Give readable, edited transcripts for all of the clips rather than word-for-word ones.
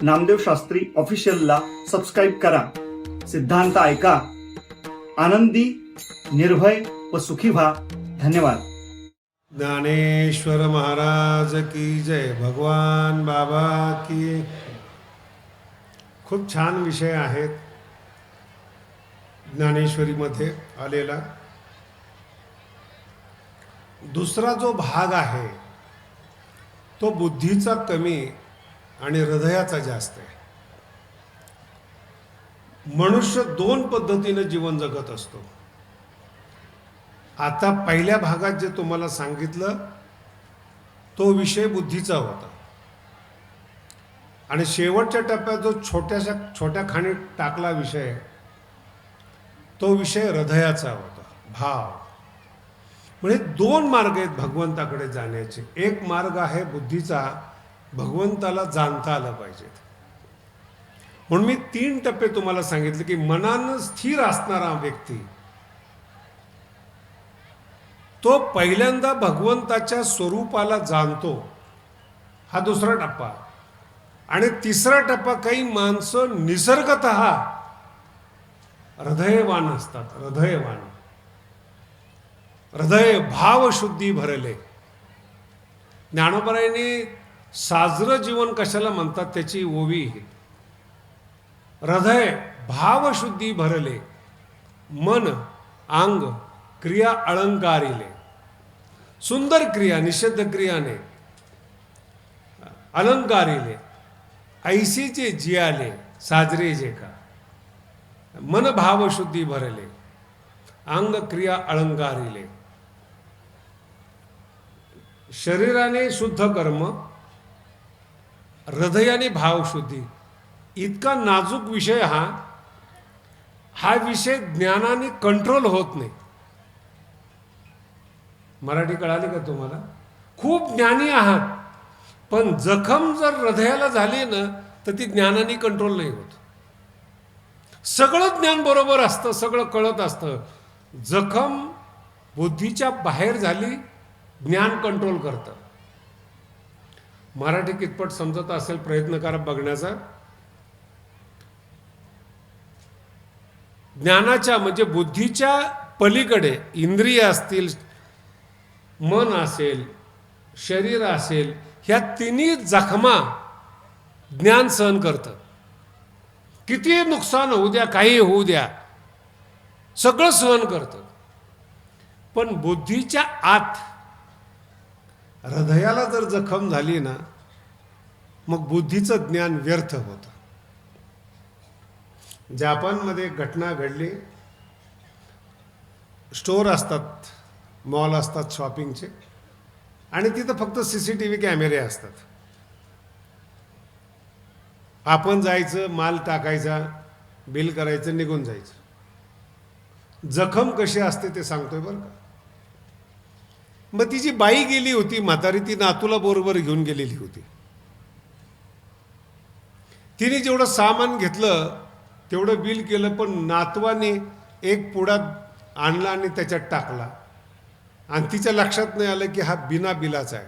Namdev Shastri ऑफिशियलला subscribe करा. सिद्धांत ऐका, आनंदी, निर्भय व सुखी व्हा. धन्यवाद. ज्ञानेश्वर महाराज की जय. भगवान बाबा की. खूप छान विषय आहेत ज्ञानेश्वरीमध्ये आलेला. दुसरा जो भाग आहे तो बुद्धीचा कमी आणि हृदयाचा जास्त आहे. मनुष्य दोन पद्धतीने जीवन जगत असतो. आता पहिल्या भागात जे तुम्हाला सांगितलं तो विषय बुद्धीचा होता आणि शेवटच्या टप्प्यात जो छोट्या खाणीत टाकला विषय तो विषय हृदयाचा होता, भाव. म्हणजे दोन मार्ग आहेत भगवंताकडे जाण्याचे. एक मार्ग आहे बुद्धीचा, भगवंताला जाणता आलं पाहिजे. म्हणून मी 3 टप्पे तुम्हाला सांगितले की मनानं स्थिर असणारा व्यक्ती तो पहिल्यांदा भगवंताच्या स्वरूपाला जाणतो, हा दुसरा टप्पा. आणि तिसरा टप्पा, काही माणसं निसर्गतः हृदयवान असतात. हृदयवान, हृदय भावशुद्धी भरले. ज्ञानोबारायांनी साजरं जीवन कशाला म्हणतात त्याची ओवी, हृदय भावशुद्धी भरले, मन अंग क्रिया अलंकारिले. सुंदर क्रिया निषिद्ध क्रियाने अलंकारिले, ऐसी जे जियाले साजरे जे का. मन भावशुद्धी भरले, अंग क्रिया अलंकारिले. शरीराने शुद्ध कर्म, हृदयाने भावशुद्धी. इतका नाजूक विषय हा विषय ज्ञानाने कंट्रोल होत नाही. मराठी कळाली का तुम्हाला? खूप ज्ञानी आहात पण जखम जर हृदयाला झाली ना तर ती ज्ञानाने कंट्रोल नाही होत. सगळं ज्ञान बरोबर असतं, सगळं कळत असतं, जखम बुद्धीच्या बाहेर झाली, ज्ञान कंट्रोल करतं. मराठी कितपत समजत असेल प्रयत्न करा बघण्याचा. ज्ञानाच्या म्हणजे बुद्धीच्या पलीकडे इंद्रिय असतील, मन असेल, शरीर असेल, ह्या तिन्ही जखमा ज्ञान सहन करतं. किती नुकसान होऊ द्या, काही होऊ द्या, सगळं सहन करतं. पण बुद्धीच्या आत हृदयाला जर जखम झाली ना मग बुद्धीचं ज्ञान व्यर्थ होतं. जपानमध्ये घटना घडली. स्टोर असतात, मॉल असतात शॉपिंगचे, आणि तिथं फक्त CCTV कॅमेरे असतात. आपण जायचं, माल टाकायचा, बिल करायचं, निघून जायचं. जखम कशी असते ते सांगतोय बरं का. मग तिची बाई गेली होती, म्हातारी, ती नातूला बरोबर घेऊन गेलेली होती. तिने जेवढं सामान घेतलं तेवढं बिल केलं, पण नातवाने एक पुडा आणला आणि त्याच्यात टाकला आणि तिच्या लक्षात नाही आलं की हा बिना बिलाचा आहे.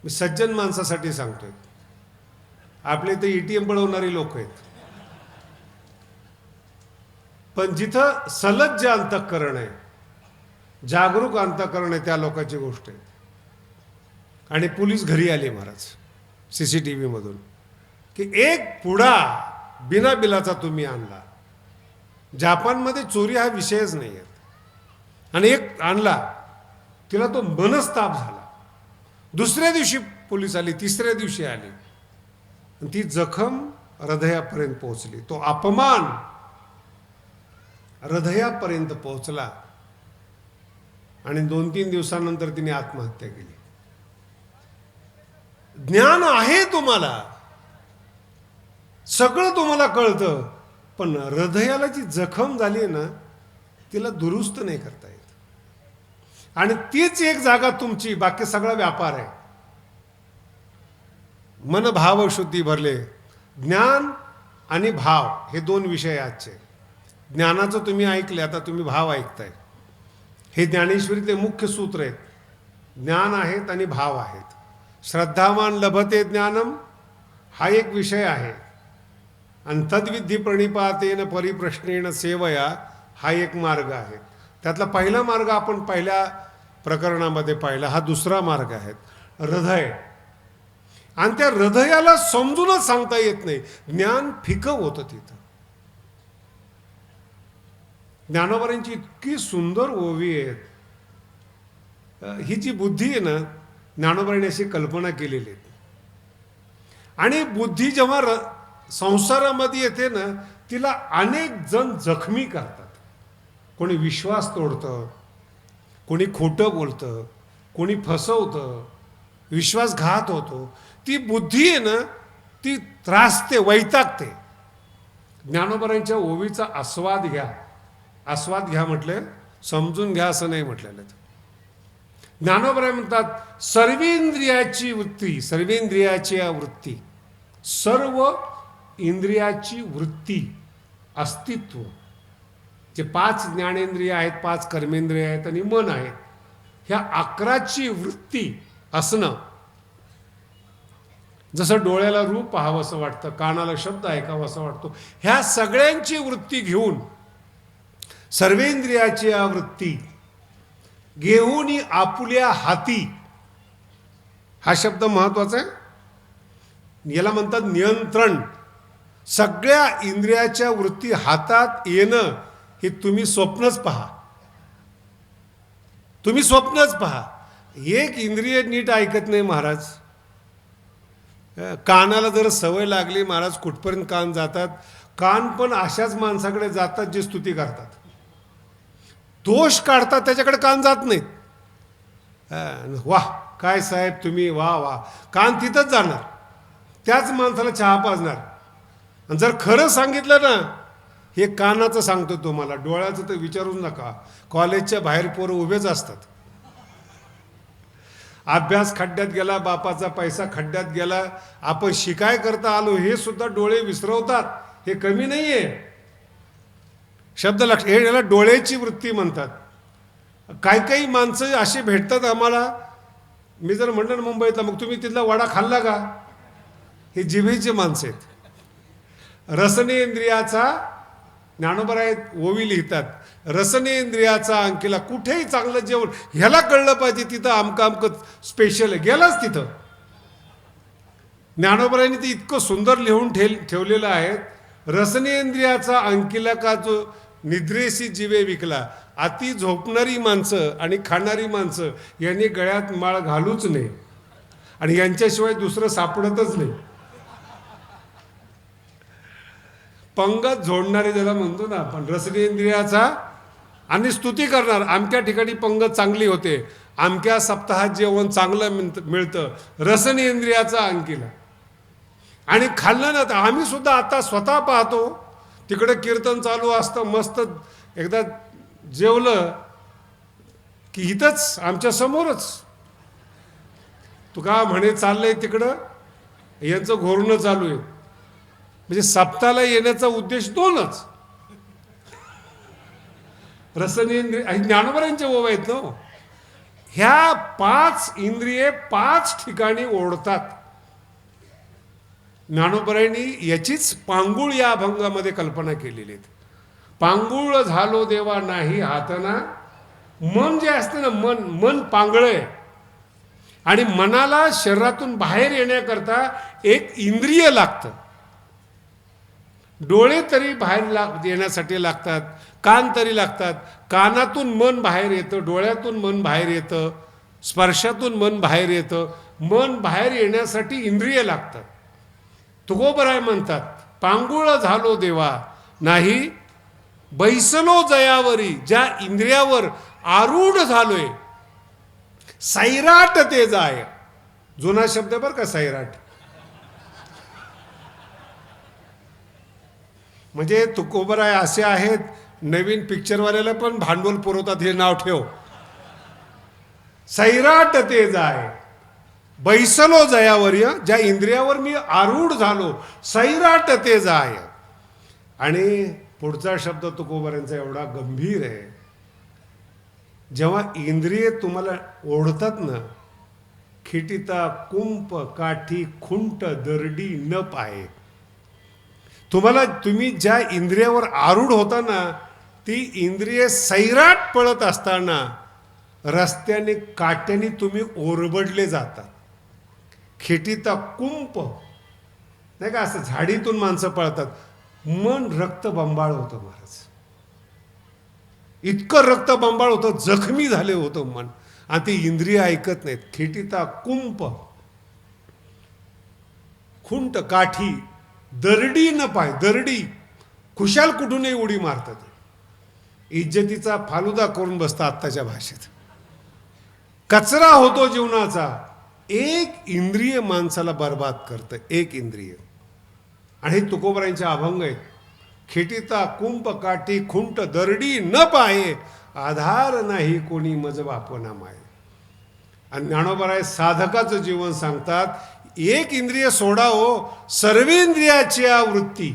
मी सज्जन माणसासाठी सांगतोय. आपले इथे ATM बनवणारी लोक आहेत, पण जिथं सलज्ज अंतःकरण आहे, जागरूक अंतःकरण आहे, त्या लोकांची गोष्ट आहे. आणि पोलीस घरी आले महाराज CCTV मधून की एक पुडा बिना बिलाचा तुम्ही आणला. जपानमध्ये चोरी हा विषयच नाही आहे. आणि एक आणला, तिला तो मनस्ताप झाला. दुसऱ्या दिवशी पोलीस आली, तिसऱ्या दिवशी आली, आणि ती जखम हृदयापर्यंत पोहोचली. तो अपमान हृदयापर्यंत पोहोचला आणि 2-3 दिवसानंतर तिने आत्महत्या केली. ज्ञान आहे तुम्हाला, सगळं तुम्हाला कळतं, पण हृदयाला जी जखम झाली ना तिला दुरुस्त नाही करता येत. आणि तीच एक जागा तुमची, बाकी सगळा व्यापार आहे. मन भाव शुद्धी भरले. ज्ञान आणि भाव हे 2 विषय आजचे. ज्ञानाचं तुम्ही ऐकले, आता तुम्ही भाव ऐकताय. हे ज्ञानेश्वरीतले मुख्य सूत्र आहेत. ज्ञान आहेत आणि भाव आहेत. श्रद्धावान लभते ज्ञानम हा एक विषय आहे, आणि तद्विधी प्रणिपातेन परिप्रश्नेन सेवया हा एक मार्ग आहे. त्यातला पहिला मार्ग आपण पहिल्या प्रकरणामध्ये पाहिला, हा दुसरा मार्ग आहे हृदय. आणि त्या हृदयाला समजूनच सांगता येत नाही, ज्ञान फिकं होतं तिथं. ज्ञानोबांची इतकी सुंदर ओवी आहेत. ही जी बुद्धी आहे ना, ज्ञानोबांनी अशी कल्पना केलेली आहे. आणि बुद्धी जेव्हा संसारामध्ये येते ना, तिला अनेक जण जखमी करतात. कोणी विश्वास तोडतं, कोणी खोटं बोलतं, कोणी फसवतं, विश्वासघात होतो. ती बुद्धी आहे ना, ती त्रासते, वैतागते. ज्ञानोबांच्या ओवीचा आस्वाद घ्या. आस्वाद घ्या म्हटले, समजून घ्या असं नाही म्हटलेलं. ज्ञानोबा म्हणतात सर्वेंद्रियाची वृत्ती, सर्वेंद्रियाची वृत्ती, सर्व इंद्रियाची वृत्ती, अस्तित्व. जे 5 ज्ञानेंद्रिय आहेत, 5 कर्मेंद्रिय आहेत आणि मन आहे, ह्या 11ची वृत्ती असणं. जसं डोळ्याला रूप पाहावंसं वाटतं, कानाला शब्द ऐकावासा वाटतो, ह्या सगळ्यांची वृत्ती घेऊन सर्वेंद्रियाची वृत्ती घेऊन आपुल्या हाती, हा शब्द महत्वाचा आहे. याला म्हणतात नियंत्रण. सगळ्या इंद्रियाच्या वृत्ती हातात येणं हे तुम्ही स्वप्नच पहा. तुम्ही स्वप्नच पहा. एक इंद्रिय नीट ऐकत नाही महाराज. कानाला जर सवय लागली महाराज, कुठपर्यंत कान जातात. कान पण अशाच माणसाकडे जातात जे स्तुती करतात, दोष काढतात, त्याच्याकडे कान जात नाहीत. वाह काय साहेब तुम्ही, वा वा, कान तिथंच जाणार. त्याच माणसाला चहा पाजणार. आणि जर खरं सांगितलं ना, हे कानाचं सांगतो तुम्हाला, डोळ्याचं तर विचारूच नका. कॉलेजच्या बाहेर पोरं उभेच असतात. अभ्यास खड्ड्यात गेला, बापाचा पैसा खड्ड्यात गेला, आपण शिकाय करता आलो हे सुद्धा डोळे विसरवतात. हे कमी नाहीये. शब्द लक्ष, हे याला डोळ्याची वृत्ती म्हणतात. काही माणसं असे भेटतात आम्हाला. मी जर म्हणलं ना मुंबईतला, मग तुम्ही तिथला वडा खाल्ला का, हे जिभेचे माणसं आहेत. रसनेंद्रियाचा, ज्ञानोबा आहेत ओवी लिहितात, रसनेंद्रियाचा अंकीला कुठेही चांगलं जेवण, ह्याला कळलं पाहिजे तिथं आमकं स्पेशल आहे, गेलाच तिथं. ज्ञानोबांनी ते इतकं सुंदर लिहून ठेवलेलं आहे. रसनेंद्रियाचा अंकिला का जो निद्रेशी जीवे विकला. अति झोपणारी माणसं आणि खाणारी माणसं यांनी गळ्यात माळ घालूच नाही, आणि यांच्याशिवाय दुसरं सापडतच नाही. पंगत जोडणारे ज्याला म्हणतो ना आपण, रसनेंद्रियाचा, आणि स्तुती करणार. अमक्या ठिकाणी पंगत चांगली होते, अमक्या सप्ताहात जेवण चांगलं मिळतं, रसनेंद्रियाचा अंकिला. आणि खाल्लं ना, तर आम्ही सुद्धा आता स्वतः पाहतो, तिकडे कीर्तन चालू असतं मस्त, एकदा जेवलं की इथंच आमच्या समोरच तुका म्हणे चाललंय तिकडं, यांचं घोरणं चालू आहे. म्हणजे सप्ताहाला येण्याचा उद्देश दोनच, रसनेंद्रिय आणि ज्ञानोबांचे ओव आहेत ना. ह्या 5 इंद्रिये 5 ठिकाणी ओढतात. ज्ञानोबांनी याचीच पांगुळ या अभंगामध्ये कल्पना केलेली आहे. पांगुळ झालो देवा नाही हातना. मन जे असते ना, मन पांगळे, आणि मनाला शरीरातून बाहेर येण्याकरता एक इंद्रिय लागतं. डोळे तरी बाहेर येण्यासाठी लागतात, कान तरी लागतात. कानातून मन बाहेर येतं, डोळ्यातून मन बाहेर येतं, स्पर्शातून मन बाहेर येतं. मन बाहेर येण्यासाठी इंद्रिय लागतात. तुकोबराय म्हणतात पांगुळ झालो देवा नाही, बैसलो जयावरी. ज्या इंद्रियावर आरूढ झालोय, सैराट ते जाय. जुना शब्द बरं का सैराट. म्हणजे तुकोबराय असे आहेत, नवीन पिक्चरवाल्याला पण भांडवल पुरवतात, हे नाव ठेव. सैराट ते जाय, बैसलो जयावर्य. ज्या इंद्रियावर मी आरूढ झालो, सैराट ते जाय. आणि पुढचा शब्द तुकोबरांचा एवढा गंभीर आहे. जेव्हा इंद्रिय तुम्हाला ओढतात ना, खेटिता कुंप काठी खुंट दरडी न पाये. तुम्ही ज्या इंद्रियावर आरूढ होता ना, ती इंद्रिये सैराट पळत असताना रस्त्याने काट्याने तुम्ही ओरबडले जातात. खेटिता कुंप, नाही का, असं झाडीतून माणसं पळतात. मन रक्तबंबाळ होतं महाराज, इतकं रक्तबंबाळ होतं, जखमी झाले होतं मन, आणि ती इंद्रिय ऐकत नाहीत. खेटिता कुंप खुंट काठी दरडी न पाय. दरडी खुशाल कुठूनही उडी मारतात, इज्जतीचा फालुदा करून बसतात. आत्ताच्या भाषेत कचरा होतो जीवनाचा. एक इंद्रिय माणसाला बर्बाद करतं, एक इंद्रिय. आणि हे तुकोबरायांचे अभंग आहेत. खेटिता कुंप काठी खुंट दरडी न पाये, आधार नाही कोणी मज बापना माये. आणि ज्ञानोबराय साधकाचं जीवन सांगतात, एक इंद्रिय सोडा हो, सर्वेंद्रियाची वृत्ती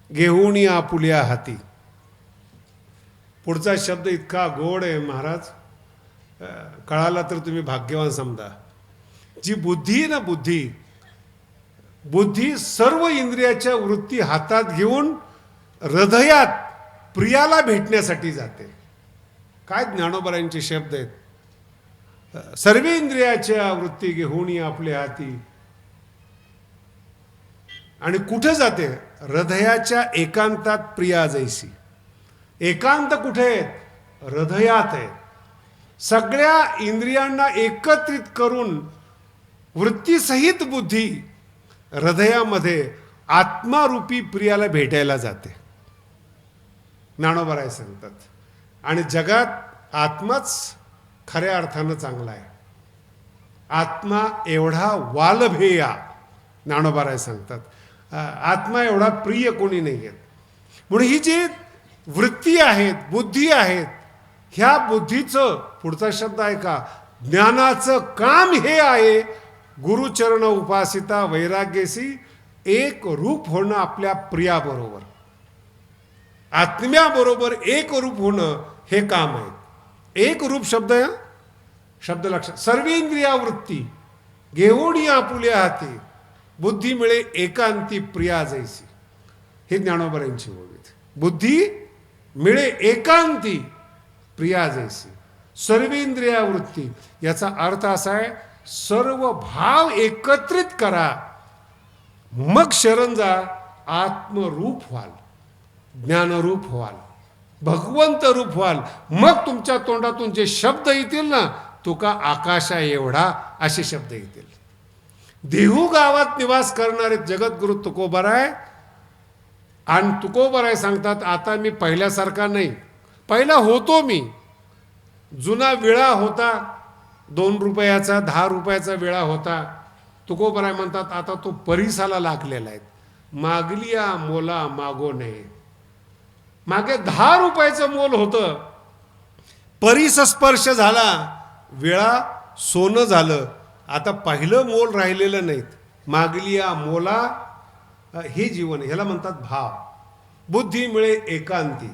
घेऊन आपुल्या हाती. पुढचा शब्द इतका गोड आहे महाराज, कळाला तर तुम्ही भाग्यवान समजा. जी बुद्धी ना, बुद्धी सर्व इंद्रियाच्या वृत्ती हातात घेऊन हृदयात प्रियाला भेटण्यासाठी जाते. काय ज्ञानोबरायांचे शब्द आहेत. सर्व इंद्रियाच्या वृत्ती घेऊन आपल्या हाती. आणि कुठे जाते? हृदयाच्या एकांतात प्रिया जैसी. एकांत कुठे आहेत? हृदयात आहे. सगळ्या इंद्रियांना एकत्रित करून वृत्तीसहित बुद्धी हृदयामध्ये आत्मारूपी प्रियाला भेटायला जाते, ज्ञानोबराय सांगतात. आणि जगात आत्माच खऱ्या अर्थानं चांगला आहे. आत्मा एवढा वालभेया, ज्ञानोबराय सांगतात, आत्मा एवढा प्रिय कोणी नाही आहे. म्हणून ही जी वृत्ती आहेत, बुद्धी आहेत, ह्या बुद्धीचं पुढचा शब्द आहे का, ज्ञानाचं काम हे आहे, गुरुचरण उपासिता वैराग्यसी एक रूप होणं आपल्या प्रियाबरोबर, आत्म्याबरोबर एक रूप होणं हे काम आहे. एक रूप शब्द आहे, शब्द लक्षात. सर्वेंद्रिया वृत्ती घेऊन आपुल्या हाती, बुद्धी मिळे एकांती प्रिया जैसी. हे ज्ञानोबरांची ओळ. बुद्धी मिळे एकांती प्रिया जैसी. सर्वेंद्रिया वृत्ती याचा अर्थ असा आहे, सर्व भाव एकत्रित करा, मग शरण जा, आत्मरूप व्हाल, ज्ञानरूप व्हाल, भगवंत रूप व्हाल. मग तुमच्या तोंडातून जे शब्द येतील ना, तुका आकाशा एवढा असे शब्द येतील. देहू गावात निवास करणारे जगद्गुरु तुकोबराय. आणि तुकोबराय सांगतात, आता मी पहिल्यासारखा नाही. पहिला होतो मी, जुना विळा होता, 2 रुपयाचा 10 रुपयाचा विळा होता. तुकोबराय म्हणतात, आता तो परिसाला लागलेला आहे. मागलिया मोला मागो नये. मागे 10 रुपयाचं मोल होतं, परिस स्पर्श झाला, विळा सोनं झालं. आता पहिलं मोल राहिलेलं नाहीत. मागलिया मोला हे जीवन, ह्याला म्हणतात भाव. बुद्धी मिळे एकांती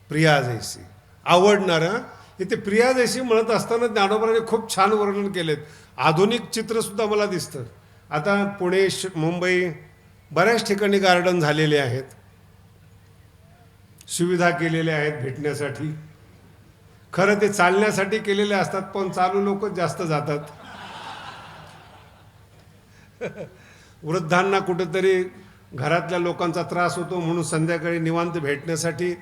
प्रिया जैसी. आवडणारं इथे प्रिया जैसी म्हणत असताना ज्ञानोबरांनी खूप छान वर्णन केलेत. आधुनिक चित्र सुद्धा मला दिसतं. आता पुणे, मुंबई बऱ्याच ठिकाणी गार्डन झालेले आहेत, सुविधा केलेल्या आहेत भेटण्यासाठी. खरं ते चालण्यासाठी केलेले असतात, पण चालू लोक जास्त जातात. वृद्धांना कुठेतरी घरातल्या लोकांचा त्रास होतो म्हणून संध्याकाळी निवांत भेटण्यासाठी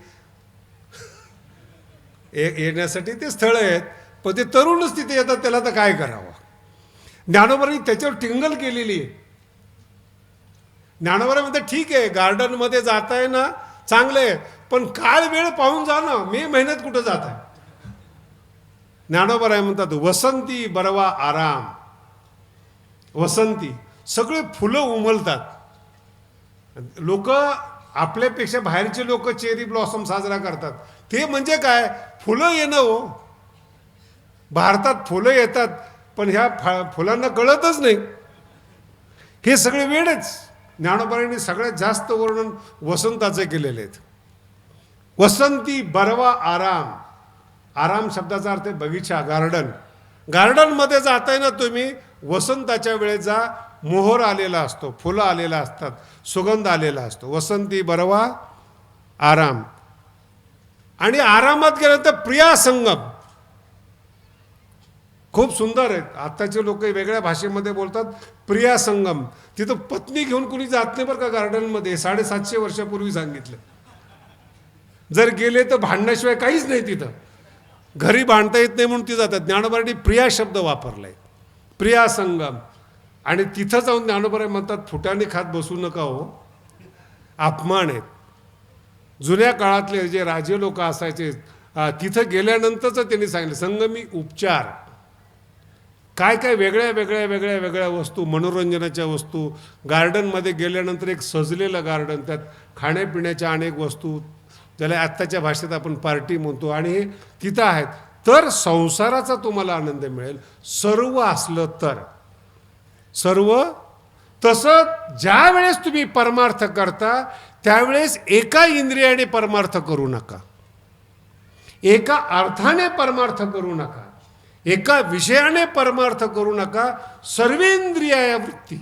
येण्यासाठी ते स्थळ आहेत. पण ते तरुणच तिथे येतात, त्याला तर काय करावं. ज्ञानोबरांनी त्याच्यावर टिंगल केलेली आहे. ज्ञानोबराय म्हणतात, ठीक आहे गार्डनमध्ये जाताय ना, चांगलं आहे, पण काळ वेळ पाहून जा ना, मे महिन्यात कुठं जात आहे. ज्ञानोबराय म्हणतात, वसंती बरवा आराम. वसंती सगळे फुलं उमलतात. लोक आपल्यापेक्षा बाहेरचे लोक चेरी ब्लॉसम साजरा करतात. ते म्हणजे काय, फुलं येणं हो. भारतात फुलं येतात, पण ह्या फुलांना कळतच नाही. हे सगळे वेळच. ज्ञानोबरांनी सगळ्यात जास्त वर्णन वसंताचे केलेले आहेत. वसंती बरवा आराम. आराम शब्दाचा अर्थ बगीचा, गार्डन. गार्डनमध्ये जाताय ना तुम्ही, वसंताच्या वेळेत जा, मोहर आलेला असतो, फुलं आलेला असतात, सुगंध आलेला असतो. वसंती बरवा आराम. आणि आरामात गेल्यानंतर प्रिया संगम खूप सुंदर आहेत. आत्ताचे लोक वेगळ्या भाषेमध्ये बोलतात प्रिया संगम. तिथं पत्नी घेऊन कुणी जात नाही बरं का गार्डनमध्ये. 750 वर्षापूर्वी सांगितलं. जर गेले तर भांडण्याशिवाय काहीच नाही तिथं. घरी भांडता येत नाही म्हणून ती जातात. ज्ञानोबांनी प्रिया शब्द वापरलाय, प्रिया संगम. आणि तिथं जाऊन ज्ञानोबा म्हणतात फुटाणे खात बसू नका हो, अपमान आहेत. जुन्या काळातले जे राजे लोक असायचे तिथं गेल्यानंतरच त्यांनी सांगितलं संगमी उपचार. काय काय वेगळ्या वेगळ्या वेगळ्या वेगळ्या वस्तू, मनोरंजनाच्या वस्तू. गार्डनमध्ये गेल्यानंतर एक सजलेलं गार्डन, त्यात खाण्यापिण्याच्या अनेक वस्तू, ज्याला आत्ताच्या भाषेत आपण पार्टी म्हणतो, आणि हे तिथं आहेत. तर संसाराचा तुम्हाला आनंद मिळेल सर्व असलं तर. सर्व. तसं ज्या वेळेस तुम्ही परमार्थ करता त्यावेळेस एका इंद्रियाने परमार्थ करू नका, एका अर्थाने परमार्थ करू नका, एका विषयाने परमार्थ करू नका. सर्वेंद्रिया वृत्ती,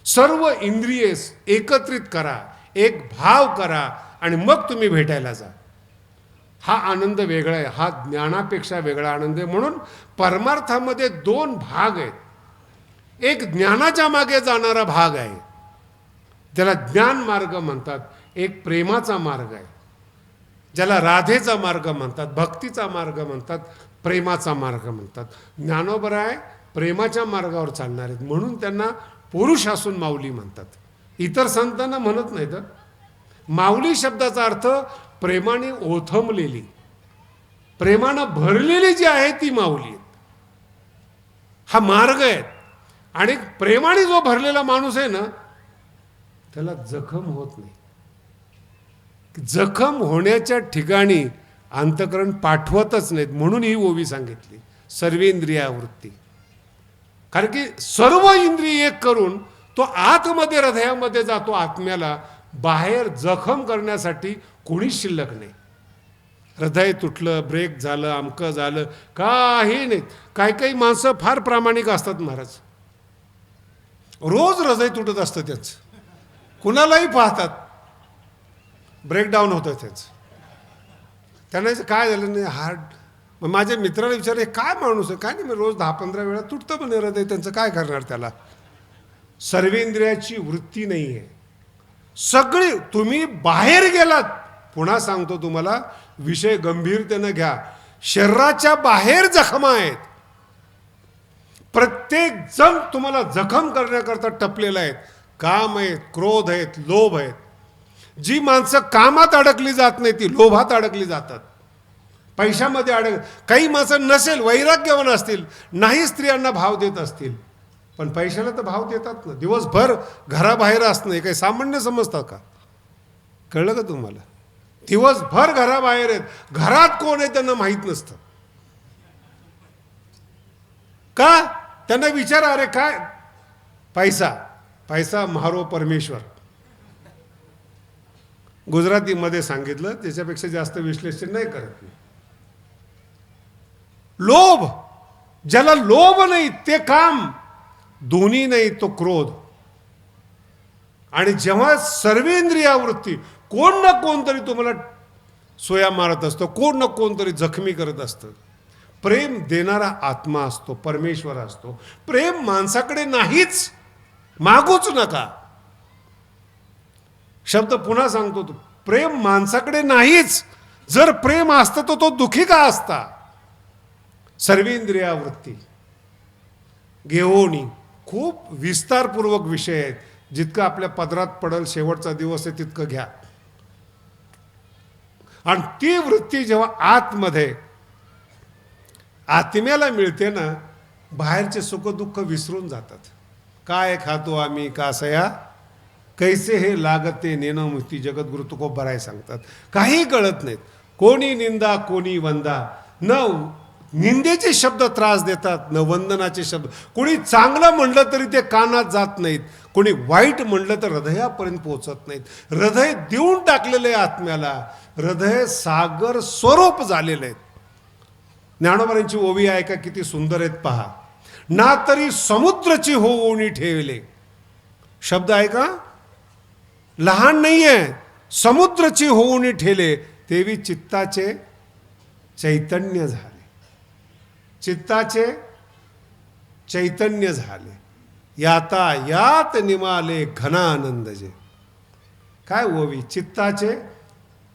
सर्व इंद्रिये एकत्रित करा, एक भाव करा आणि मग तुम्ही भेटायला जा. हा आनंद वेगळा आहे, हा ज्ञानापेक्षा वेगळा आनंद आहे. म्हणून परमार्थामध्ये 2 भाग आहेत. एक ज्ञानाच्या मागे जाणारा भाग आहे, त्याला ज्ञान मार्ग म्हणतात. एक प्रेमाचा मार्ग आहे, ज्याला राधेचा मार्ग म्हणतात, भक्तीचा मार्ग म्हणतात, प्रेमाचा मार्ग म्हणतात. ज्ञानोबराय प्रेमाच्या मार्गावर चालणार आहेत म्हणून त्यांना पुरुष असून माऊली म्हणतात. इतर संतांना म्हणत नाही. तर माऊली शब्दाचा अर्थ प्रेमाने ओथंबलेली, प्रेमानं भरलेली जी आहे ती माऊली. हा मार्ग आहे. आणि प्रेमाने जो भरलेला माणूस आहे ना त्याला जखम होत नाही. जखम होण्याच्या ठिकाणी अंतःकरण पाठवतच नाहीत. म्हणून ही ओवी सांगितली सर्वेंद्रिया वृत्ती. कारण की सर्व इंद्रिय एक करून तो आतमध्ये हृदयामध्ये जातो. आत्म्याला बाहेर जखम करण्यासाठी कोणीच शिल्लक नाही. हृदय तुटलं, ब्रेक झालं, अमकं झालं, काही नाही. काही माणसं फार प्रामाणिक असतात महाराज, रोज हृदय तुटत असतं त्यांचं, कुणालाही पाहतात ब्रेकडाऊन होतं त्याचं. त्यांना काय झालं नाही हार्ट. मग माझ्या मित्राला विचारलं काय माणूस आहे, काय नाही, मी रोज 10-15 वेळा तुटतं म्हणे हृदय त्यांचं, काय करणार त्याला. सर्वेंद्रियाची वृत्ती नाही आहे. सगळी तुम्ही बाहेर गेलात, पुन्हा सांगतो तुम्हाला, विषय गंभीरतेनं घ्या. शरीराच्या बाहेर जखमा आहेत. प्रत्येक जण तुम्हाला जखम करण्याकरता टपलेला आहेत. काम आहेत, क्रोध आहेत, लोभ आहेत. जी माणसं कामात अडकली जात नाही ती लोभात अडकली जातात, पैशामध्ये काही माणसं नसेल वैराग्यवान असतील, नाही स्त्रियांना भाव देत असतील, पण पैशाला तर भाव देतात ना. दिवसभर घराबाहेर असणं काही सामान्य समजतात का? कळलं का तुम्हाला? दिवसभर घराबाहेर आहेत, घरात कोण आहे त्यांना माहीत नसतं. का? त्यांना विचारा, अरे काय पैसा, पैसा म्हारो परमेश्वर. गुजरातीमध्ये सांगितलं, त्याच्यापेक्षा जास्त विश्लेषण नाही करत मी. लोभ, ज्याला लोभ नाही ते काम, दोन्ही नाही तो क्रोध. आणि जेव्हा सर्वेंद्रियावृत्ती, कोण ना कोणतरी तुम्हाला सोया मारत असतो, कोण ना कोणतरी जखमी करत असतं. प्रेम देणारा आत्मा असतो, परमेश्वर असतो. प्रेम माणसाकडे नाहीच, मागूच नका. शब्द पुन्हा सांगतो, तो प्रेम माणसाकडे नाहीच. जर प्रेम असतं तर तो दुखी का असता? सर्वेंद्रियावृत्ती घेऊनी खूप विस्तारपूर्वक विषय आहेत. जितकं आपल्या पदरात पडल, शेवटचा दिवस आहे तितकं घ्या. आणि ती वृत्ती जेव्हा आतमध्ये आत्म्याला मिळते ना, बाहेरचे सुख दुःख विसरून जातात. काय खातो आम्ही कासया, कैसे हे लागते नेनं मुक्ती, जगद्गुरु तुकोबराय सांगतात. काही कळत नाहीत. कोणी निंदा कोणी वंदा. न निंदेचे शब्द त्रास देतात, न वंदनाचे शब्द. कोणी चांगलं म्हणलं तरी ते कानात जात नाहीत, कोणी वाईट म्हणलं तर हृदयापर्यंत पोहोचत नाहीत. हृदय देऊन टाकलेलं आहे आत्म्याला. हृदय सागर स्वरूप झालेलं आहे. ज्ञानोबांची ओवी आहे का, किती सुंदर आहेत पहा. ना तरी समुद्रची होऊनी ठेवले. शब्द आहे का, लहान नाहीये. समुद्रची होऊनी ठेले तेवी चित्ताचे चैतन्य झाले. चित्ताचे चैतन्य झाले. याता यात निमाले घनानंद जे. काय ओवी, चित्ताचे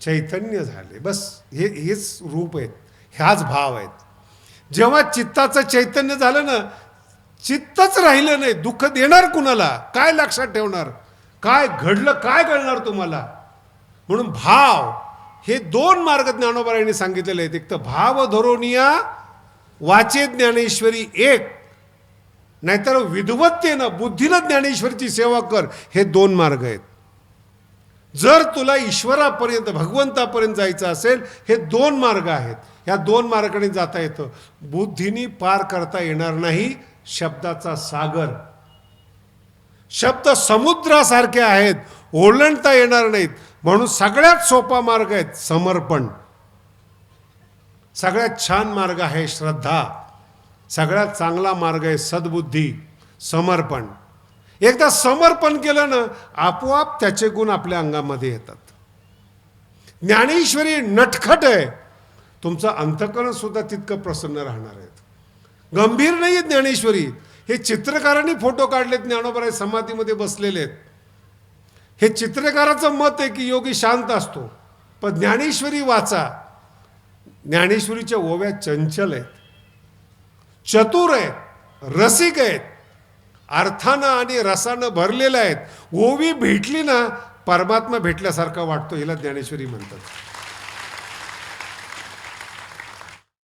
चैतन्य झाले. बस हेच रूप आहेत, ह्याच भाव आहेत. जेव्हा चित्ताचं चैतन्य झालं ना, चित्तच राहिलं नाही. दुःख देणार कुणाला, काय लक्षात ठेवणार, काय घडलं काय कळणार तुम्हाला. म्हणून भाव हे दोन मार्ग ज्ञानोबांनी सांगितलेले आहेत. एक तर भाव धरोनिया वाचे ज्ञानेश्वरी एक, नाहीतर विद्वत्तेनं बुद्धीनं ज्ञानेश्वरीची सेवा कर. हे दोन मार्ग आहेत. जर तुला ईश्वरापर्यंत भगवंतापर्यंत जायचं असेल, हे दोन मार्ग आहेत. ह्या दोन मार्गाने जाता येतं. बुद्धीनी पार करता येणार नाही शब्दाचा सागर. शब्द समुद्रासारखे आहेत, ओलांडता येणार नाहीत. म्हणून सगळ्यात सोपा मार्ग आहे समर्पण. सगळ्यात छान मार्ग आहे श्रद्धा. सगळ्यात चांगला मार्ग आहे सद्बुद्धी, समर्पण. एकदा समर्पण केलं ना, आपोआप त्याचे गुण आपल्या अंगामध्ये येतात. ज्ञानेश्वरी नटखट आहे, तुमचं अंतःकरण सुद्धा तितकं प्रसन्न राहणार आहे. गंभीर नाही आहे ज्ञानेश्वरी. हे चित्रकारांनी फोटो काढलेत, ज्ञानोबा समाधीमध्ये बसलेले आहेत. हे चित्रकाराचं मत आहे की योगी शांत असतो. पण ज्ञानेश्वरी वाचा, ज्ञानेश्वरीच्या ओव्या चंचल आहेत, चतुर आहेत, रसिक आहेत, अर्थानं आणि रसानं भरलेल्या आहेत. ओवी भेटली ना, परमात्मा भेटल्यासारखा वाटतो. हिला ज्ञानेश्वरी म्हणतात.